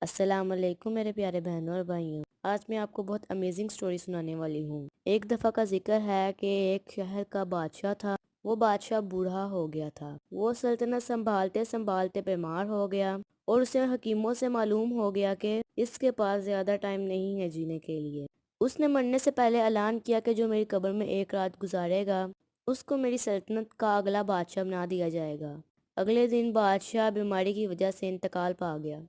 السلام علیکم میرے پیارے بہنوں اور بھائیوں، آج میں آپ کو بہت امیزنگ سٹوری سنانے والی ہوں۔ ایک دفعہ کا ذکر ہے کہ ایک شہر کا بادشاہ تھا۔ وہ بادشاہ بوڑھا ہو گیا تھا۔ وہ سلطنت سنبھالتے سنبھالتے بیمار ہو گیا اور اسے حکیموں سے معلوم ہو گیا کہ اس کے پاس زیادہ ٹائم نہیں ہے جینے کے لیے۔ اس نے مرنے سے پہلے اعلان کیا کہ جو میری قبر میں ایک رات گزارے گا اس کو میری سلطنت کا اگلا بادشاہ بنا دیا جائے گا۔ اگلے دن بادشاہ بیماری کی وجہ سے انتقال پا گیا۔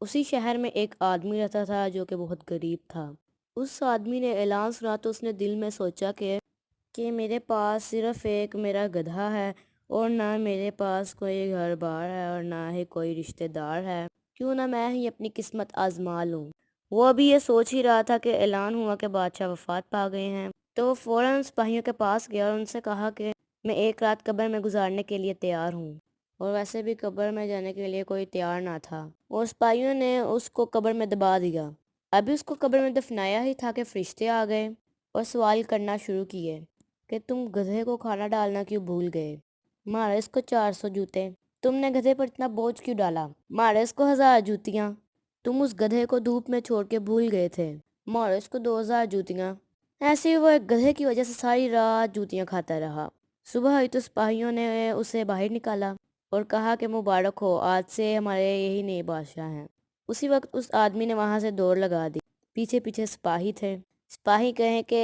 اسی شہر میں ایک آدمی رہتا تھا جو کہ بہت غریب تھا۔ اس آدمی نے اعلان سنا تو اس نے دل میں سوچا کہ میرے پاس صرف ایک میرا گدھا ہے اور نہ میرے پاس کوئی گھر بار ہے اور نہ ہی کوئی رشتہ دار ہے، کیوں نہ میں ہی اپنی قسمت آزما لوں۔ وہ ابھی یہ سوچ ہی رہا تھا کہ اعلان ہوا کہ بادشاہ وفات پا گئے ہیں، تو وہ فوراً سپاہیوں کے پاس گیا اور ان سے کہا کہ میں ایک رات قبر میں گزارنے کے لیے تیار ہوں۔ اور ویسے بھی قبر میں جانے کے لیے کوئی تیار نہ تھا اور سپاہیوں نے اس کو قبر میں دبا دیا۔ ابھی اس کو قبر میں دفنایا ہی تھا کہ فرشتے آ گئے اور سوال کرنا شروع کیے کہ تم گدھے کو کھانا ڈالنا کیوں بھول گئے؟ مارا اس کو 400 جوتے۔ تم نے گدھے پر اتنا بوجھ کیوں ڈالا؟ مارا اس کو 1000 جوتیاں۔ تم اس گدھے کو دھوپ میں چھوڑ کے بھول گئے تھے۔ مارا اس کو 2000 جوتیاں۔ ایسے ہی وہ ایک گدھے کی وجہ سے ساری رات جوتیاں کھاتا رہا۔ صبح ہوئی تو سپاہیوں نے اسے باہر نکالا اور کہا کہ مبارک ہو، آج سے ہمارے یہی نئے بادشاہ ہیں۔ اسی وقت اس آدمی نے وہاں سے دوڑ لگا دی۔ پیچھے پیچھے سپاہی تھے۔ سپاہی کہیں کہ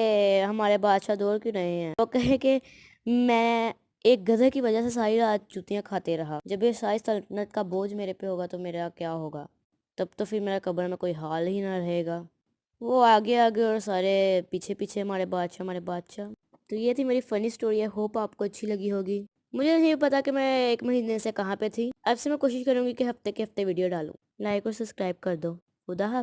ہمارے بادشاہ دوڑ کیوں رہے ہیں؟ وہ کہے کہ میں ایک گدھے کی وجہ سے ساری رات جوتیاں کھاتے رہا، جب یہ ساری سلطنت کا بوجھ میرے پہ ہوگا تو میرا کیا ہوگا؟ تب تو پھر میرا قبر میں کوئی حال ہی نہ رہے گا۔ وہ آگے آگے اور سارے پیچھے پیچھے ہمارے بادشاہ ہمارے بادشاہ۔ تو یہ تھی میری فنی سٹوری ہے، ہوپ آپ کو اچھی لگی ہوگی۔ مجھے نہیں پتا کہ میں ایک مہینے سے کہاں پہ تھی۔ اب سے میں کوشش کروں گی کہ ہفتے کے ہفتے ویڈیو ڈالوں۔ لائک اور سبسکرائب کر دو۔ خدا حافظ۔